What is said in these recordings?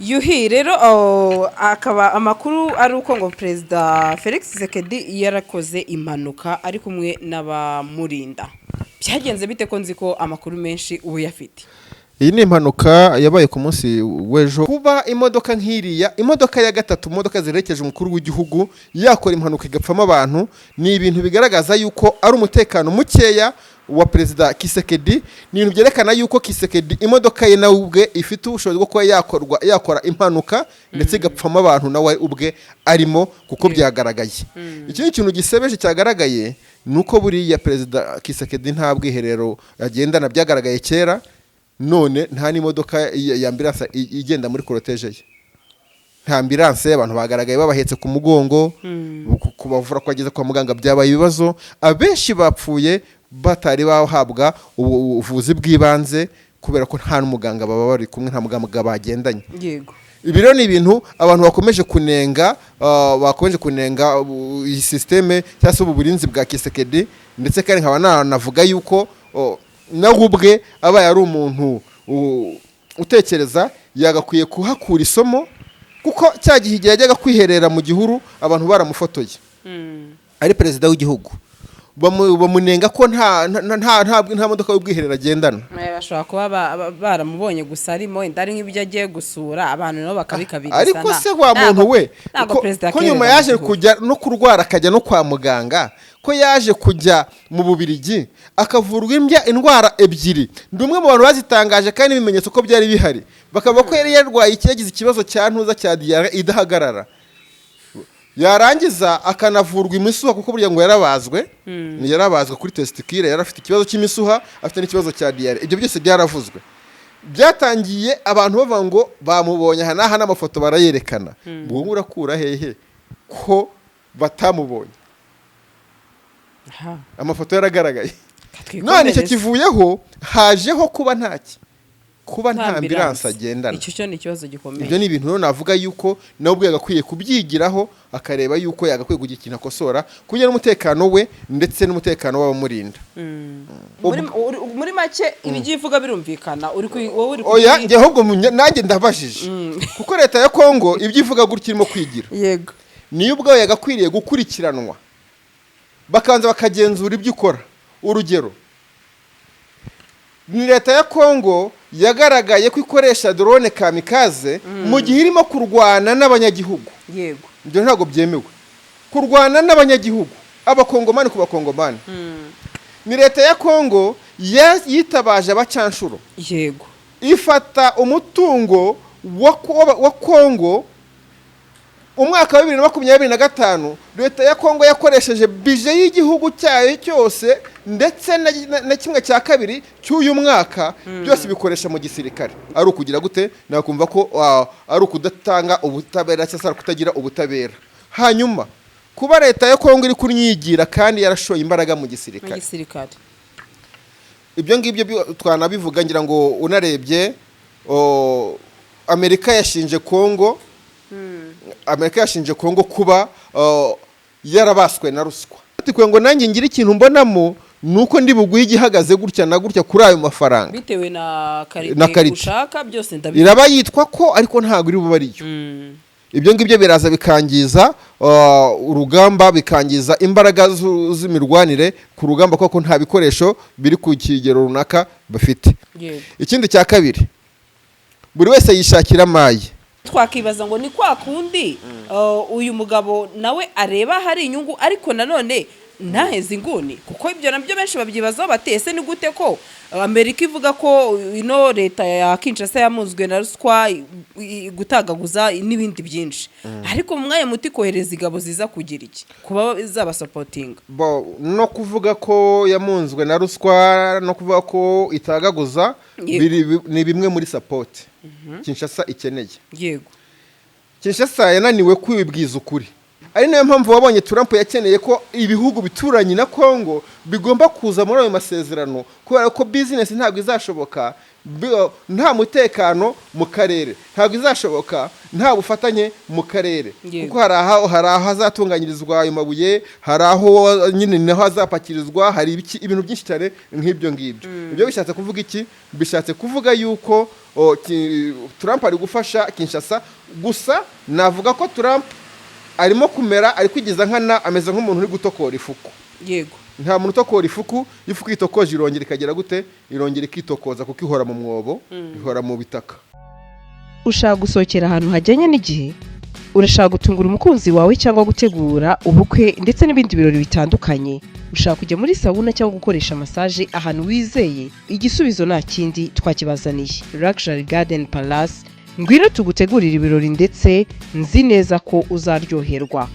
yuhi rero akaba amakuru ari uko ngo perezida Felix Tshisekedi yarakoze impanuka ari kumwe n'abamurinda. Byagenze bite ko nzi ko amakuru menshi ubu yafite? Iyi ni impanuka yabaye ku munsi w'ejo. Kuba imodoka nk'iriya, imodoka ya gatatu, imodoka zirekeje umukuru w'igihugu yakora impanuka igapfamo abantu, ni ibintu bigaragaza yuko ari umutekano mukeya wa perezida Tshisekedi. Ni ibintu byerekana yuko Tshisekedi imodoka ye nawe ubwe ifite ubushobozi bwo kuba yakora impanuka ndetse igapfamo abantu nawe ubwe arimo, kuko byagaragaye. Iki ni ikintu gisebeje cyagaragaye, nuko buriya perezida Tshisekedi nta bwiherero yagendana, byagaragaye kera. None nta n'imodoka ya ambulance igenda muri cortege ye. Nta ambulance, abantu bagaragaye babahetse ku mugongo, kubavura kwageza kwa muganga byabaye ibibazo. Abenshi bapfuye batari bahabwa ubuvuzi bw'ibanze kubera ko nta n'umuganga baba bari kumwe, nta muganga bagendanye. Yego. Ibi rero ni ibintu abantu bakomeje kunenga, iyi systeme cyangwa se uburinzi bwa Tshisekedi, ndetse kandi nkaba nanavuga yuko nawe ubwe abaye ari umuntu utekereza yagakwiye kuhakura isomo, kuko cya gihe igihe yajyaga kwiherera mu gihuru abantu baramufotoye ari perezida w'igihugu, bamunenga ko nta modoka y'ubwiherero agendana. Bashobora kuba baramubonye gusa arimo indari nk'ibyo agiye gusura abantu nabo bakabikabiriza. Ariko se wa muntu we ko nyuma yaje kujya no kurwara akajya no kwa muganga, ko yaje kujya mu Bubiligi akavurwa indwara ebyiri, ndi umwe mu bantu bazitangaje kandi ibimenyetso ko byari bihari, bakaba ko yari yarwaye yagize ikibazo cya ntuza cya diare idahagarara, yarangiza akanavurwa imisuha kuko burya ngo yarabazwe kuri testicule, yarafite ikibazo cy'imisuha, afite n'ikibazo cya diare. Ibyo byose byaravuzwe, byatangiye abantu bavuga ngo bamubonye aha n'aha, n'amafoto barayerekana. Ngo urakura hehe ko batamubonye? Amafoto yaragaragaye. None icyo kivuyeho hajeho kuba nta ambulance agendana. Icyo cyo ni ikibazo gikomeye. Ibyo ni ibintu rero navuga yuko nawe ubwe yagakwiye kubyigiraho, akareba yuko yagakwiye kugira ikintu akosora kugira n'umutekano we ndetse n'umutekano w'abamurinda. Muri make ibyivuga birumvikana. Oya, njye ahubwo nanjye ndabajije, kuko leta ya Kongo ibyivuga gutya irimo kwigira. Yego. Niyo ubwo yagakwiriye gukurikiranwa, bakanza bakagenzura ibyo ukora. Urugero, ni leta ya Kongo yagaragaye ko ikoresha drone kamikaze mu gihe irimo kurwana n'abanyagihugu. Yego. Ibyo ntabwo byemewe, kurwana n'abanyagihugu, abakongomani ku bakongomani. Ni leta ya Kongo yitabaje abacyanshuro. Yego. Ifata umutungo wa Kongo. Umwaka wa 2025 leta ya Kongo yakoresheje bije y'igihugu cyayo cyose ndetse na kimwe cya kabiri cy'uyu mwaka, byose bikoresha mu gisirikare. Ari ukugira gute? Nakumva ko ari ukudatanga ubutabera cyangwa se kutagira ubutabera. Hanyuma kuba leta ya Kongo iri kunyigira kandi yarashoye imbaraga mu gisirikare. Ibyo ngibyo twanabivuga, ngira ngo unarebye Amerika yashinje Kongo kuba yarabaswe na ruswa. Ati ngo nanjye ngira ikintu mbonamo nuko ndi buguye igihagaze gutya na gutya kuri ayo mafaranga bitewe na karite ushaka, byose ndabizi. Iraba yitwa ko ariko ntago iri buba ariyo. Ibyo ngibyo biraza bikangiza urugamba, bikangiza imbaraga z'imirwanire ku rugamba, kuko nta bikoresho biri ku kigero runaka bafite. Ikindi cya kabiri, buri wese yishakira amaye. Twakibaza ngo ni kwa kundi uyu mugabo nawe areba hari inyungu, ariko nanone ntaheze inguni, kuko ibyo nabyo benshi babyibazaho batese. Ni gute ko Amerika ivuga ko ino leta ya Kinshasa yamuzwe na ruswa, gutagaguza n'ibindi byinshi, ariko mu mwanya muti kohereza igabo ziza kugira iki, kuba zaba supporting? No kuvuga ko yamunzwe na ruswa no kuvuga ko itagaguza ni bimwe muri support Kinshasa ikeneye. Yego. Kinshasa yananiwe kwibwiza ukuri. ari nayo mpamvu wabonye Trump yakeneye ko ibihugu bituranye na Congo bigomba kuza muri ayo masezerano kubera ko business ntabwo izashoboka nta mutekano mu karere, ntabwo izashoboka nta bufatanye mu karere, kuko hari aho hazatunganyirizwa ayo mabuye, hari aho nyine naho hazapakirizwa, hari ibintu byinshi cyane nk'ibyo ngibyo. Ibyo bishatse kuvuga iki? Bishatse kuvuga yuko Trump ari gufasha Kinshasa, gusa navuga ko Trump arimo kumera, ari kwigiza nkana, ameze nk'umuntu uri gutokora ifuku. Yego, nta muntu utokora ifuku itokoje irongera ikagera gute, irongera ikitokoza kuko ihora mu mwobo, ihora mu bitaka. Ushaka gusohokera ahantu hajyanye n'igihe, urashaka gutungura umukunzi wawe cyangwa gutegura ubukwe ndetse n'ibindi birori bitandukanye, ushaka kujya muri sauna cyangwa gukoresha massage ahantu wizeye, igisubizo nta kindi twakibazaniye. Luxury Garden Palace, ngwino tugutegurira ibirori ndetse nzi neza ko uzaryoherwa.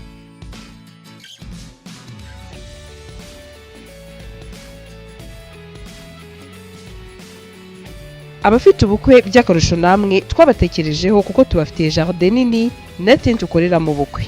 Abafite ubukwe by'akarusho namwe twabatekerejeho kuko tubafitiye jardin nini na tent ukorera mu bukwe.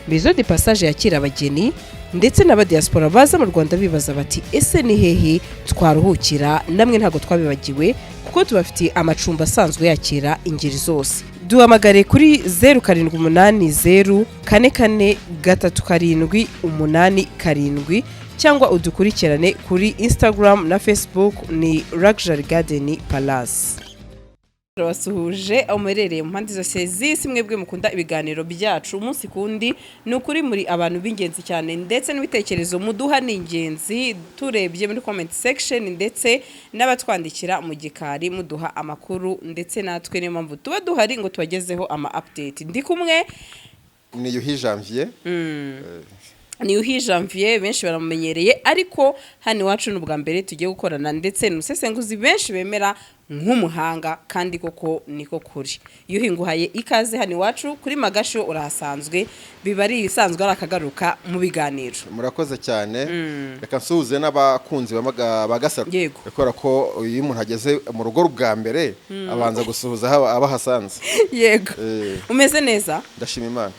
Maison de Passage yakira abageni ndetse n'abadiaspora baza mu Rwanda bibaza bati ese ni hehe twaruhukira, namwe ntago twabibagiwe kuko tubafitiye amacumbi asanzwe yakira ingeri zose. Duhamagare kuri 0780 44 3 8 cyangwa udukurikirane kuri Instagram na Facebook ni Luxury Garden Palace. Turabasuhuje umerereye mu mpande zose z'isi, mwebwe mukunda ibiganiro byacu umunsi kundi. Ni ukuri muri abantu b'ingenzi cyane ndetse n'ibitekerezo muduha ni ingenzi, turebye muri comment section ndetse n'abatwandikira mu gikari muduha amakuru, ndetse natwe niyo mpamvu tuba duhari ngo tubagezeho ama update. Ndi kumwe ni Yuhi Janvier. Ni Yuhi Janvier, benshi baramumenyereye, ariko hano iwacu n'ubwa mbere tugiye gukorana ndetse n'umusesenguzi benshi bemera nk'umuhanga, kandi koko niko kuri. Yuhi nguhaye ikaze hano iwacu kuri Magasho, urahasanzwe, biba ari ibisanzwe ari akagaruka mu biganiro. Murakoze cyane. Reka nsuhuze n'abakunzi bagasaro, kubera ko iyo umuntu ageze mu rugo bwa mbere abanza gusuhuza abahasanze. Yego, umeze neza? Ndashima Imana.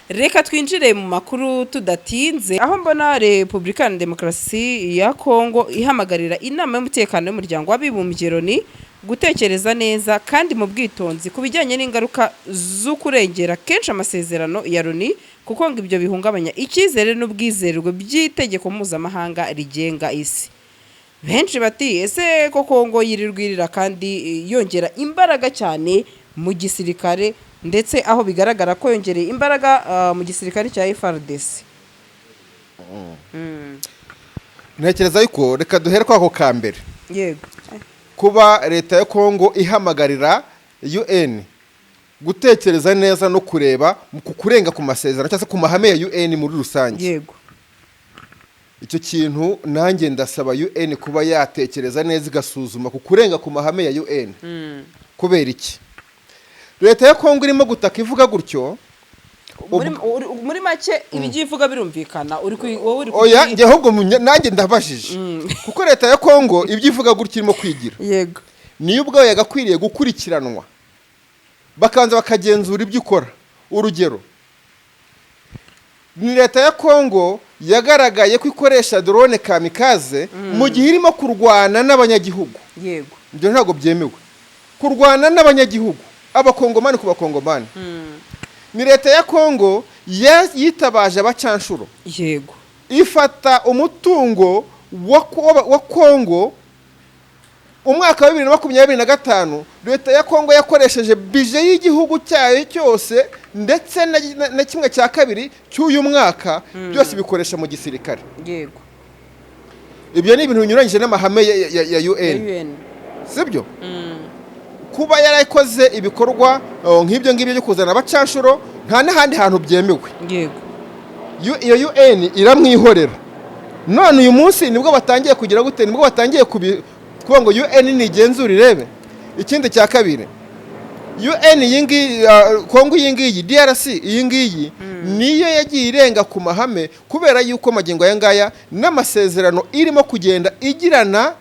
Reka twinjire mu makuru tudatinze, aho mbona Repubulika ya Demokarasi ya Kongo ihamagarira inama y'umutekano y'umuryango w'abibumbye Loni gutekereza neza kandi mu bwitonzi ku bijyanye n'ingaruka z'ukurengera kenshi amasezerano ya Loni, kuko ngo ibyo bihungabanya icyizere n'ubwizerwe by'itegeko mpuzamahanga rigenga isi. Benshi bati ese ko Kongo yirirwirira kandi yongera imbaraga cyane mu gisirikare, ndetse aho bigaragara ko yongereye imbaraga mu gisirikare cya FARDC. Ntekereza yuko reka duhere kwa ako kambere. Yego, kuba leta ya Kongo ihamagarira UN gutekereza neza no kureba ku kurenga ku masezerano cyangwa ku mahame ya UN muri rusange. Yego, icyo kintu nanjye ndasaba UN kuba yatekereza neza igasuzuma ku kurenga ku mahame ya UN. Kubera iki leta ya Kongo irimo gutaka ivuga gutyo? muri make ibigivuga birumvikana, wowe uri oya, nge ahubwo nanjye ndabajije kuko leta ya Kongo ibyivuga gutyo irimo kwigira. Yego, niyo ubwo yagakwiriye gukurikiranwa bakanza bakagenzura ibyo ukora. Urugero, ni leta ya Kongo yagaragaye ko ikoresha drone kamikaze mu gihe irimo kurwana n'abanyagihugu. Yego, ibyo ntabwo byemewe, kurwana n'abanyagihugu, abakongomani ku bakongomani. Ni leta ya Kongo yitabaje abacanshuro. yego, ifata umutungo wa Kongo. Umwaka wa 2025 leta ya Kongo yakoresheje bije y'igihugu cyayo cyose ndetse na kimwe cya kabiri cy'uyu mwaka, byose bikoresha mu gisirikare. yego, ibyo ni ibintu binyuranyije n'amahame ya UN. Sibyo? Kuba yarayikoze ibikorwa nk'ibyo ngibyo byo kuzana abacanshuro nta n'ahandi hantu byemewe. Yego, iyo UN iramwihorera. None uyu munsi nibwo batangiye kugira gute, nibwo batangiye kuba ngo UN nigenzura irebe. Ikindi cya kabiri, UN yingi Kongo yingi DRC yingi niyo yagiye irenga ku mahame, kubera yuko magingo aya ngaya n'amasezerano irimo kugenda igirana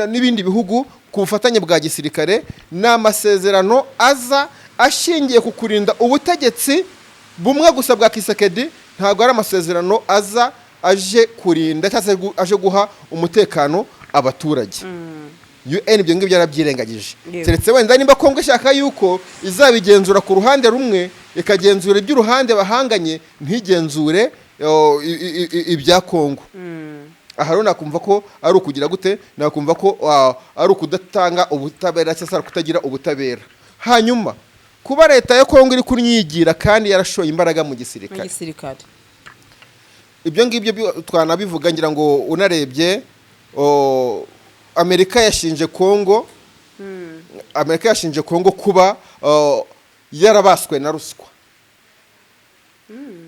n'ibindi bihugu ku bufatanye bwa gisirikare, n'amasezerano aza ashingiye ku kurinda ubutegetsi bumwe gusa bwa Kisekedi ntabwo ari amasezerano aje kurinda cyangwa aje guha umutekano abaturage. UN ibyo ngibyo yarabyirengagije. Keretse wenda nimba Kongo ishaka yuko izabigenzura ku ruhande rumwe ikagenzura iby'uruhande bahanganye ntigenzure ibya Kongo. Aha rero nakumva ko ari ukugira gute, nakumva ko ari ukudatanga ubutabera cyangwa se kutagira ubutabera. Hanyuma kuba leta ya Kongo iri kunyigira kandi yarashoye imbaraga mu gisirikare. Ibyo ngibyo twanabivuga ngira ngo unarebye Amerika yashinje Kongo kuba yarabaswe na ruswa.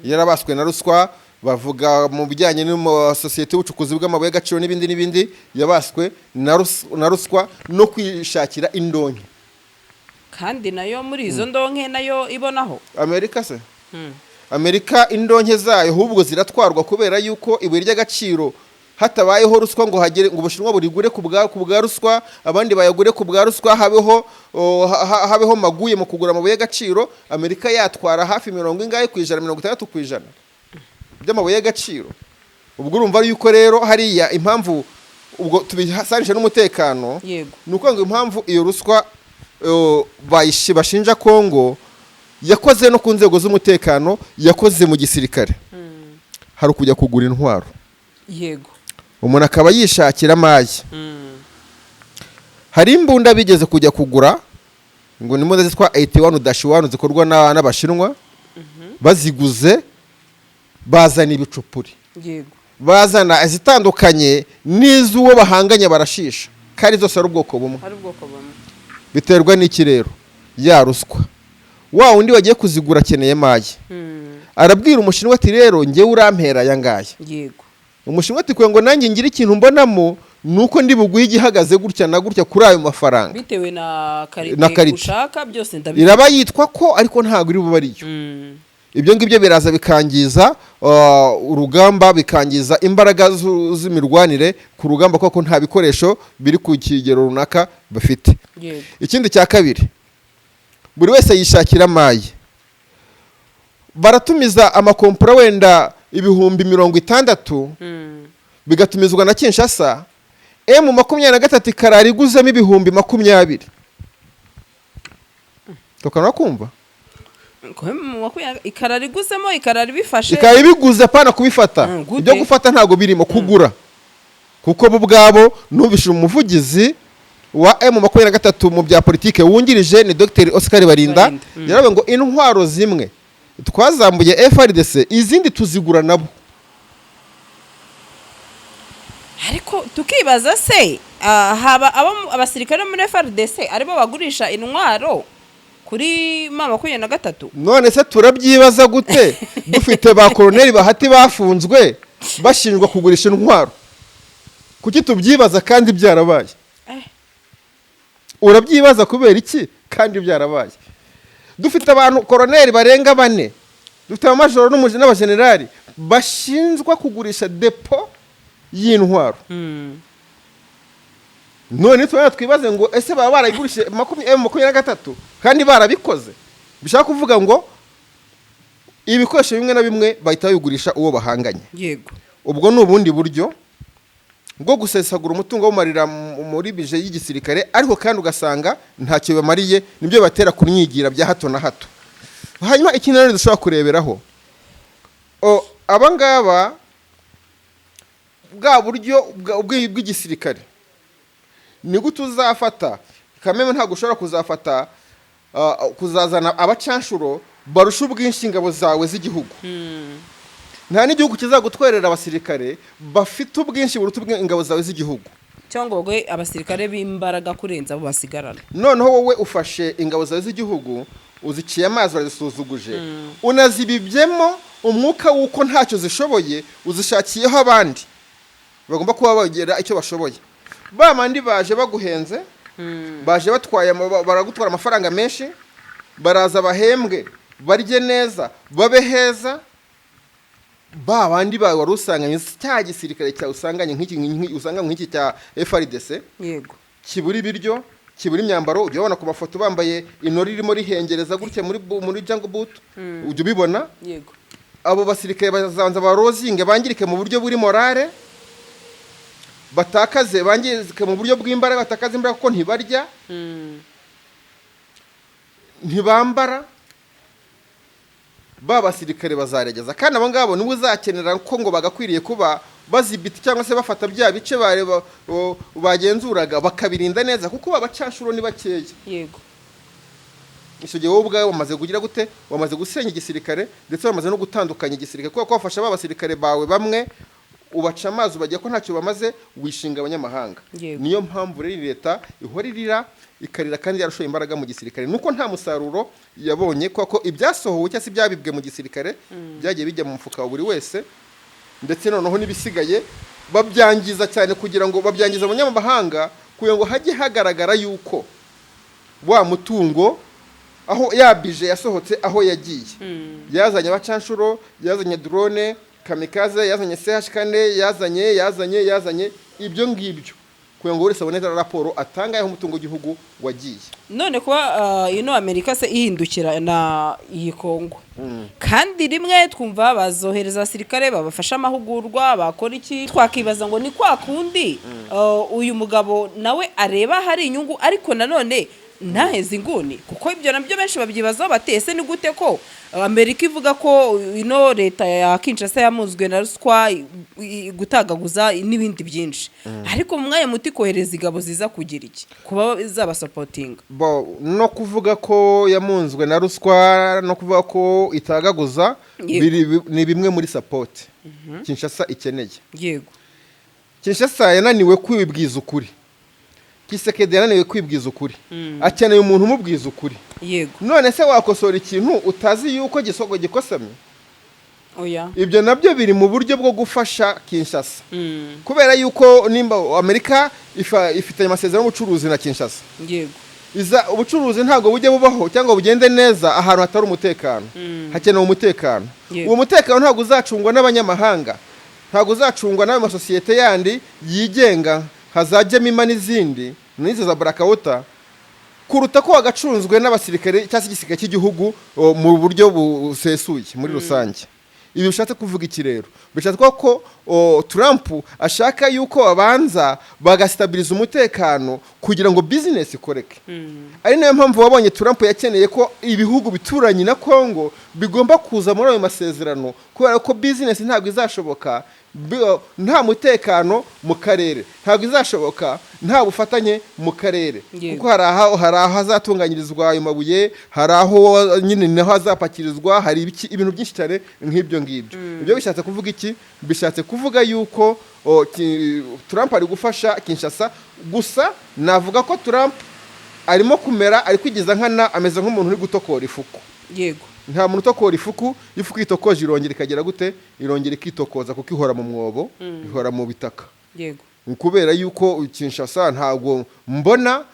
Yarabaswe na ruswa, bavuga mu bijyanye n'amasosiyete y'ubucukuzi bw'amabuye y'agaciro n'ibindi yabaswe na ruswa no kwishakira indonke. Kandi nayo muri izo ndonke nayo ibonaho Amerika se Amerika indonke zayo ahubwo ziratwarwa kubera yuko ibuye ry'agaciro hatabayeho ruswa ngo hagere ngo Ubushinwa burigure ku bwa ruswa, abandi bayagure ku bwa ruswa, habeho maguye mu kugura amabuye y'agaciro. Amerika yatwara hafi 60% by'amabuye y'agaciro. Ubwo urumva yuko rero hariya impamvu ubwo tubisanisha n'umutekano nuko ngo impamvu iyo ruswa bashinja Kongo yakoze no ku nzego z'umutekano, yakoze mu gisirikare. Hari kujya kugura intwaro. Umuntu akaba yishakira amazi. Hari imbunda bigeze kujya kugura ngo ni imbunda zitwa 81-1 zikorwa n'Abashinwa. Baziguze bazana ibicupuri. Bazana zitandukanye n'izuwo bahanganye barashisha. Kandi zose ari ubwoko bumwe. Biterwa n'iki rero? Ya ruswa. Wa undi wagiye kuzigura akeneye maji. Arabwira Umushinwa ati rero nge urampera yangaya. Umushinwa ati kwe ngo nanjye ngira ikintu mbonamo nuko ndi buguye igihagaze gutya na gutya kuri ayo mafaranga. Bitewe na karite ushaka byose ndabizi. Iraba yitwa ko ariko ntago iri buba ariyo. Ibyo ngibyo biraza bikangiza urugamba, bikangiza imbaraga z'imirwanire ku rugamba kuko nta bikoresho biri ku kigero runaka bafite. Ikindi cya kabiri, buri wese yishakira amayi. Baratumiza amakompura wenda 60,000 bigatumizwa na Kinshasa. M23 karari iguzemo 20,000. Tokana kumva ikarari gusemo ikarari bifashe ikari biguze pana kubifata. Ibyo gufata ntago birimo kugura kuko bo bwabo nubishe umuvugizi wa M23 mu bya politike wungirije ni Dr Oscar Barinda yarabe ngo intwaro zimwe twazambuye FRDC izindi tuzigura nabo. Ariko tukibaza se haba abasirikare muri FRDC aribo bagurisha intwaro kuri M23? None se turabyibaza gute dufite ba colonel bahati bafunzwe bashinjwa kugurisha intwaro? Kuki tubyibaza kandi byarabaye? Urabyibaza kubera iki kandi byarabaye? Dufite abantu colonel barenga 4, dufite amajoro n'abagenerali bashinzwa kugurisha depo y'intwaro. None twibaze ngo ese baba barayigurishije M23 kandi barabikoze. Bishaka kuvuga ngo ibikoresho bimwe na bimwe bahita bayigurisha uwo bahanganye. Ubwo n'ubundi buryo bwo gusesagura umutungo w'umarira muri bije y'igisirikare, ariko kandi ugasanga ntacyo bamariye, nibyo batera kunyigira bya hato na hato. Hanyuma ikintu rero dushobora kureberaho abangaba bwa buryo bw'igisirikare ni gute uzafata Kameme ntago ushobora kuzafata kuzazana abacanshuro barusha ubwinshi ingabo zawe z'igihugu. Nta n'igihugu kizagutwerera abasirikare bafite ubwinshi buruta ingabo zawe z'igihugu, cyangwa ngo abasirikare b'imbaraga kurenza abo basigarana. Noneho wowe ufashe ingabo zawe z'igihugu uziciye amazi urazisuzuguje, unazibibyemo umwuka wuko ntacyo zishoboye, uzishakiyeho abandi bagomba kuba bagera icyo bashoboye. Bamandi baje baguhenze, baje batwaye baragutwara amafaranga menshi, baraza bahembwe barye neza babe heza. Bandi bawe warusanganye cya gisirikare cya usanganye nk'iki usanga nk'iki cya FRDC, yego, kiburi biryo kibura imyambaro ujya ubona ku mafoto bambaye inori ririmo rihengereza gutya muri jungle boot ujya ubibona. yego abo basirikare bazanza barozinge bangirike mu buryo buri morale, batakaze bangirike mu buryo bw'imbaraga, batakaze imbaraga kuko ntibarya ntibambara. ba basirikare bazaregeza kandi abo ngabo nibo uzakenera ko ngo bagakwiriye kuba bazibita cyangwa se bafata bya bice bagenzuraga bakabirinda neza kuko babacanshuro ni bakeya. yego icyo gihe wowe ubwawe wamaze kugira gute, wamaze gusenya igisirikare ndetse wamaze no gutandukanya igisirikare kuko wafasha ba basirikare bawe bamwe ubaca amazi ubagiye ko ntacyo bamaze wishinga abanyamahanga. niyo mpamvu rero leta ihora irira ikarira kandi yarashoye imbaraga mu gisirikare nuko nta musaruro yabonye kuko ibyasohowe cyangwa se byabibwe mu gisirikare byagiye bijya mu mufuka wa buri wese, ndetse noneho n'ibisigaye babyangiza cyane kugira ngo babyangiza abanyamahanga kugira ngo hajye hagaragara yuko wa mutungo aho yabije yasohotse aho yagiye. yazanye abacanshuro, yazanye drone kamikaze, yazanye CH4, yazanye ibyo ngibyo kugira ngo wese abone raporo atanga yaho umutungo w'igihugu wagiye. none kuba ino Amerika se ihindukira na iyi Kongo kandi rimwe twumva bazohereza abasirikare babafasha amahugurwa bakora iki, twakibaza ngo ni kwa kundi uyu mugabo nawe areba hari inyungu ariko nanone ntaheze inguni kuko ibyo nabyo benshi babyibazaho batese ni gute ko Amerika ivuga ko ino leta ya Kinshasa yamunzwe na ruswa gutagaguza n'ibindi byinshi ariko mu mwanya muti kohereza igabo ziza kugira iki kuba zaba supporting no kuvuga ko yamunzwe na ruswa no kuvuga ko itagaguza ni bimwe muri support Kinshasa ikeneye. yego Kinshasa yananiwe kwibwiza ukuri, Kisekedi yananiwe kwibwiza ukuri, akeneye umuntu umubwiza ukuri. yego none se wakosora ikintu utazi yuko gisogo gikosamye? oya ibyo nabyo biri mu buryo bwo gufasha Kinshasa kubera yuko nimba Amerika ifitanye amasezerano y'ubucuruzi na Kinshasa. yego ubucuruzi ntabwo bujye bubaho cyangwa bugende neza ahantu hatari umutekano. hakenewe umutekano. uwo mutekano ntabwo uzacungwa n'abanyamahanga, ntabwo uzacungwa n'ayo masosiyete yandi yigenga hazajya mima n'izindi n'izo za Barakawuta kuruta ko wagacunzwe n'abasirikare cyangwa se igisirikare cy'igihugu mu buryo busesuye muri rusange. ibi bishatse kuvuga iki rero? bishatse ko Trump ashaka yuko abanza bagastabiriza umutekano kugira ngo business ikoreke. ari nayo mpamvu wabonye Trump yakeneye ko ibihugu bituranye na Kongo bigomba kuza muri ayo masezerano kubera ko business ntabwo izashoboka nta mutekano mu karere, ntabwo izashoboka nta bufatanye mu karere kuko hari aho hazatunganyirizwa ayo mabuye, hari aho nyine naho hazapakirizwa, hari ibintu byinshi cyane nk'ibyo ngibyo. ibyo bishatse kuvuga iki? bishatse kuvuga yuko Trump ari gufasha Kinshasa, gusa navuga ko Trump arimo kumera ari kwigiza nkana, ameze nk'umuntu uri gutokora ifuku. yego nta muntu utokora ifuku itokoje irongera ikagera gute, irongera ikitokoza kuko ihora mu mwobo, ihora mu bitaka. yego kubera yuko Kinshasa ntabwo mbona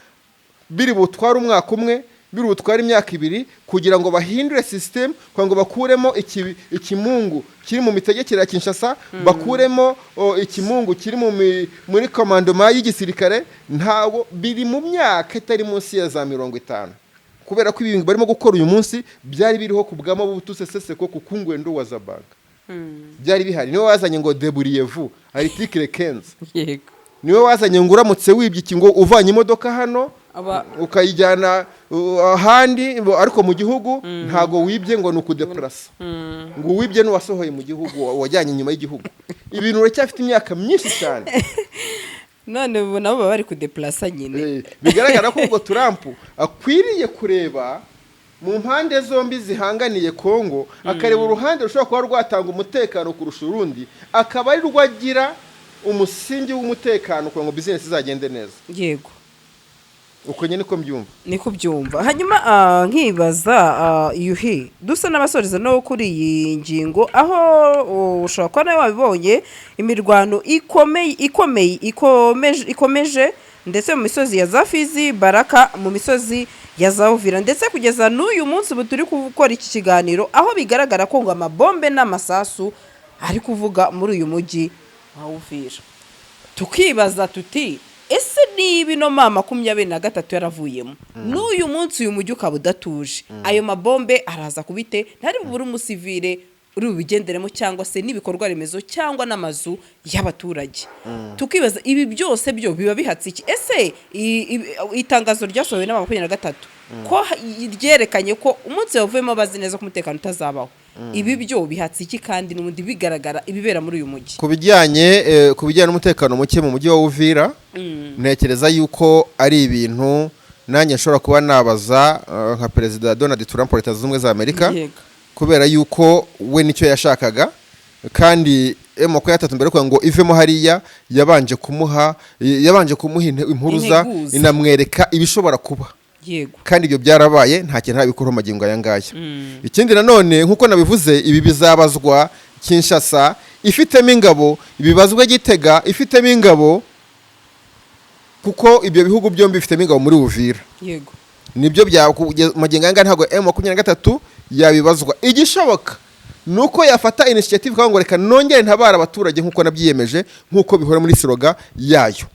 biri butwara umwaka umwe, biri butwara imyaka ibiri kugira ngo bahindure system, kugira ngo bakuremo ikimungu kiri mu mitegekere ya Kinshasa, bakuremo ikimungu kiri muri commandement y'igisirikare. ntabwo biri mu myaka itari munsi ya za 50 kubera ko ibintu barimo gukora uyu munsi byari biriho ku bwama butuse seseko ku kungwendo wa Zabanga. byari bihari. niwe wazanye ngo deburiyevu article 15. yego niwe wazanye ngo uramutse wibye iki ngo uvanye imodoka hano ukayijyana ahandi ariko mu gihugu ntago wibye ngo nukudeplasa, ngo wibye n'uwasohoye mu gihugu wajyanye inyuma y'igihugu. ibintu uracyafite imyaka myinshi cyane. none ubu nabo bari kudeplasa nyine. bigaragara ko ubwo Trump akwiriye kureba mu mpande zombi zihanganiye Kongo, akareba uruhande rushobora kuba rwatanga umutekano kurusha urundi, akaba ari rwagira umusingi w'umutekano kugira ngo business izagende neza. yego uko nyine niko mbyumva. niko byumva. hanyuma nkibaza yuhi dusa n'abasoreza no kuri iyi ngingo, aho ushobora kuba nawe wabibonye imirwano ikomeje ndetse mu misozi ya za Fizi, Baraka, mu misozi ya za Uvira, ndetse kugeza n'uyu munsi ubu turi gukora iki kiganiro aho bigaragara ko ngo amabombe n'amasasu ari kuvuga muri uyu mujyi wa Uvira. tukibaza tuti ese niba ino mama 23 yaravuyemo n'uyu munsi uyu mujyi ukaba udatuje ayo mabombe araza kubite ntari bubure umusivile uri bubigenderemo cyangwa se n'ibikorwa remezo cyangwa n'amazu y'abaturage tukibaza ibi byose byo biba bihatse iki ese itangazo ryasohowe na 23 ko ryerekanye ko umunsi wavuyemo bazi neza ko umutekano utazabaho ibi byo bihatse iki kandi n'ubundi bigaragara ibibera muri uyu mujyi ku bijyanye n'umutekano muke mu mujyi wa Uvira ntekereza yuko ari ibintu nanjye nshobora kuba nabaza nka perezida Donald Trump wa Leta Zunze Ubumwe za Amerika kubera yuko we nicyo yashakaga kandi M23 mbere ko ngo ivemo hariya yabanje kumuha impuruza inamwereka ibishobora kuba yego kandi ibyo byarabaye nta kintu ntabikora magingo aya ngaya ikindi nanone nkuko nabivuze ibi bizabazwa Kinshasa ifitemo ingabo ibibazwa Gitega ifitemo ingabo kuko ibyo bihugu byombi bifitemo ingabo muri Uvira yego nibyo bya magingo aya ngaya ntago M23 yabibazwa igishoboka nuko yafata initiative kandi ngo reka nongere ntabara abaturage nkuko nabyiyemeje nkuko bihora muri slogan yayo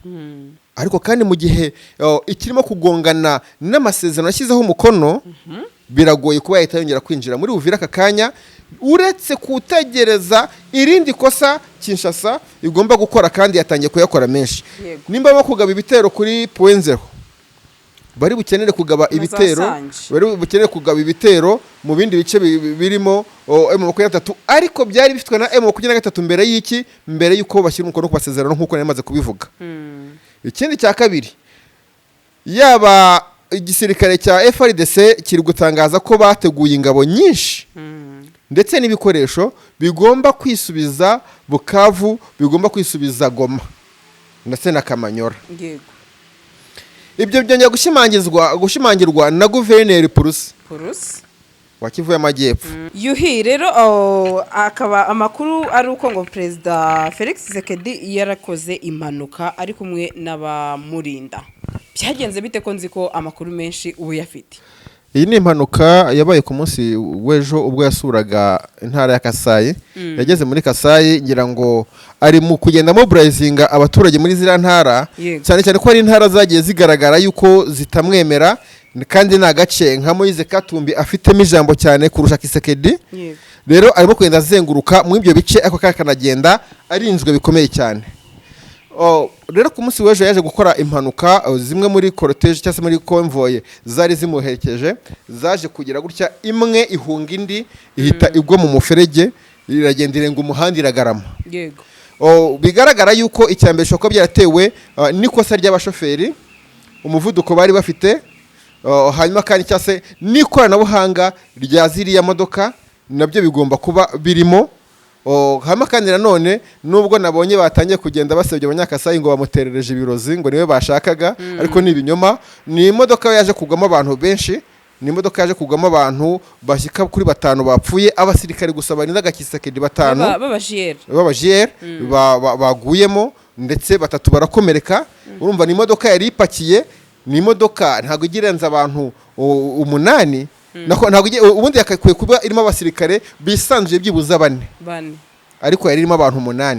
ariko kandi mu gihe ikirimo kugongana n'amasezerano yashyizeho umukono biragoye kuba yahita yongera kwinjira muri Uvira aka kanya uretse kutegereza irindi kosa Kinshasa igomba gukora kandi yatangiye kuyakora menshi nimba bakugaba ibitero kuri .0 bari bukenere kugaba ibitero mu bindi bice birimo M23 ariko byari bifitwe na M23 mbere yuko bashyira umukono ku basezerano nkuko namaze kubivuga ikindi cya kabiri yaba igisirikare cya FARDC kiri gutangaza ko bateguye ingabo nyinshi ndetse n'ibikoresho bigomba kwisubiza Bukavu bigomba kwisubiza Goma ndetse na Kamanyora ibyo byongera gushimangirwa na guverineri Purusi wa Kivu y'Amajyepfo yuhi rero akaba amakuru ari uko ngo perezida Felix Tshisekedi yarakoze impanuka ari kumwe n'abamurinda byagenze bite ko nzi ko amakuru menshi ubu yafite iyi ni impanuka yabaye ku munsi w'ejo ubwo yasuraga intara ya Kasai yageze muri Kasai ngira ngo ari mu kugenda mobilizinga abaturage muri zira ntara cyane cyane ko ari intara zagiye zigaragara yuko zitamwemera kandi na gace nka Moise Katumbi afitemo ijambo cyane kurusha Kisekedi rero arimo kugenda azenguruka mu ibyo bice ako kanagenda arinzwe bikomeye cyane rero ku munsi w'ejo yaje gukora impanuka zimwe muri cortege cyangwa se muri convoy zari zimuherekeje zaje kugira gutya imwe ihunga indi ihita igwa mu muferege iragenda irenga umuhanda iragarama yego bigaragara yuko icyambere shoko byaratewe n'ikosa ry'abashoferi umuvuduko bari bafite hanyuma kandi cyase n'ikoranabuhanga rya ziriya modoka nabyo bigomba kuba birimo hama kandi nanone nubwo nabonye batangiye kugenda basebye abanyakasayi ngo bamuterereje ibirozi ngo niwe bashakaga ariko ni ibinyoma ni imodoka yaje kugwamo abantu benshi ni imodoka yaje kugwamo abantu bashyika kuri 5 bapfuye abasirikare gusa barindaga Kisekedi 5 b'abajere baguyemo ndetse 3 barakomereka urumva ni imodoka yari ipakiye ni imodoka ntago igirenza abantu 8 ntago ubundi yakakwiye kuba irimo abasirikare bisanzuye byibuza 4 ariko yari irimo abantu 8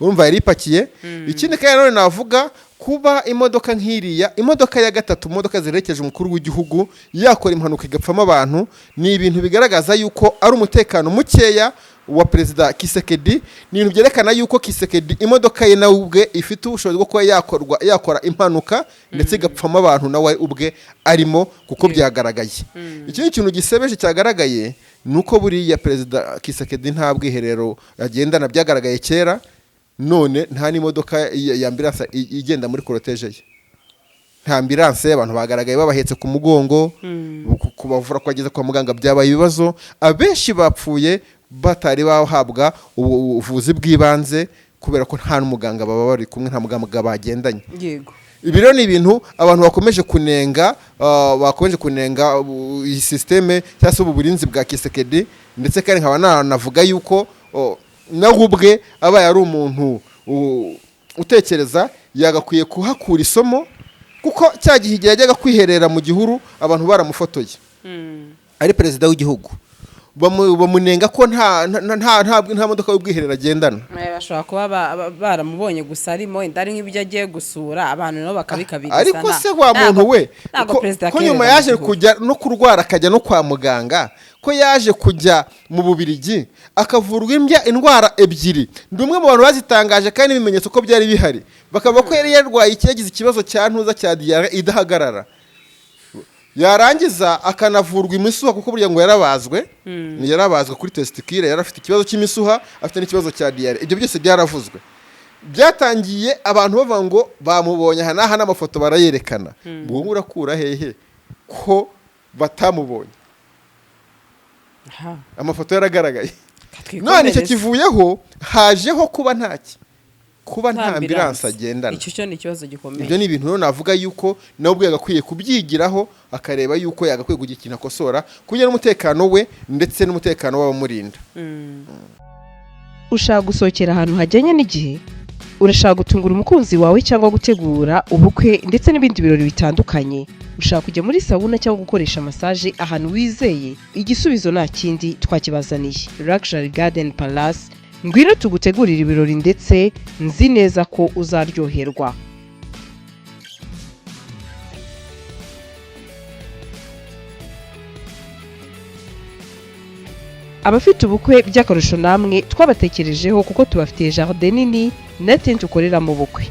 urumva yari ipakiye ikindi kandi none navuga kuba imodoka nk'iriya imodoka ya gatatu imodoka zirekeje umukuru w'igihugu yakora impanuka igapfamo abantu ni ibintu bigaragaza yuko ari umutekano mukeya wa perezida Kisekedi ni ibintu byerekana yuko Kisekedi imodoka ye nawe ubwe ifite ubushobozi bwo kuba yakora impanuka ndetse igapfamo abantu nawe ubwe arimo kuko byagaragaye ikindi kintu gisebeje cyagaragaye nuko buriya perezida Kisekedi nta bwiherero agendana byagaragaye kera none nta n'imodoka ya ambulance igenda muri cortege ye nta ambulance abantu bagaragaye babahetse ku mugongo kubavura kwageza kwa muganga byabaye ibibazo abenshi bapfuye batari bahabwa ubuvuzi bw'ibanze kubera ko nta n'umuganga baba bari kumwe nta muganga bagendanye yego ibi rero ni ibintu abantu bakomeje kunenga iyi systeme cyangwa se uburinzi bwa Kisekedi ndetse kandi nkaba navuga yuko nawe ubwe abaye ari umuntu utekereza yagakwiye kuhakura isomo kuko cya gihe yajyaga kwiherera mu gihuru abantu baramufotoye ari perezida w'igihugu bamunenga ko nta modoka y'ubwiherero agendana. bashobora kuba baramubonye gusa arimo wenda ari nk'ibyo agiye gusura abantu nabo bakabikabiriza. Ariko se wa muntu we ko nyuma yaje kujya no kurwara akajya no kwa muganga, ko yaje kujya mu Bubiligi akavurwa indwara ebyiri, ndi umwe mu bantu bazitangaje kandi ibimenyetso ko byari bihari, bakaba ko yari yarwaye yagize ikibazo cya ntuza cya diare idahagarara, yarangiza akanavurwa imisuha kuko burya ngo yarabazwe kuri testicule, yari afite ikibazo cy'imisuha, afite n'ikibazo cya diare. Ibyo byose byaravuzwe, byatangiye abantu bavuga ngo bamubonye aha n'aha n'amafoto barayerekana. Wowe urakura hehe ko batamubonye? Amafoto yaragaragaye. None icyo kivuyeho hajeho kuba nta ambulance agendana. Icyo cyo ni ikibazo gikomeye. Ibyo ni ibintu rero navuga yuko nawe ubwe yagakwiye kubyigiraho, akareba yuko yagakwiye kugira ikintu akosora kugira n'umutekano we ndetse n'umutekano w'abamurinda. Ushaka gusohokera ahantu hajyanye n'igihe, urashaka gutungura umukunzi wawe cyangwa gutegura ubukwe ndetse n'ibindi birori bitandukanye, ushaka kujya muri sauna cyangwa gukoresha massage ahantu wizeye, igisubizo nta kindi twakibazaniye. Luxury Garden Palace, ngwino tugutegurira ibirori ndetse nzi neza ko uzaryoherwa. Abafite ubukwe by'akarusho namwe twabatekerejeho kuko tubafitiye jardin nini na tent ukorera mu bukwe.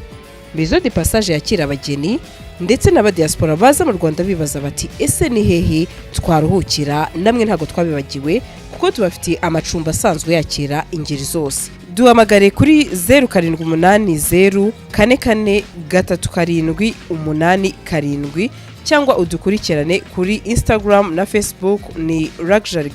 Maison de Passage yakira abageni ndetse n'abadiaspora baza mu Rwanda bibaza bati ese ni hehe twaruhukira, namwe ntago twabibagiwe kuko tubafitiye amacumbi asanzwe yakira ingeri zose. Duhamagare kuri 0780443787 cyangwa udukurikirane kuri Instagram na Facebook ni Luxury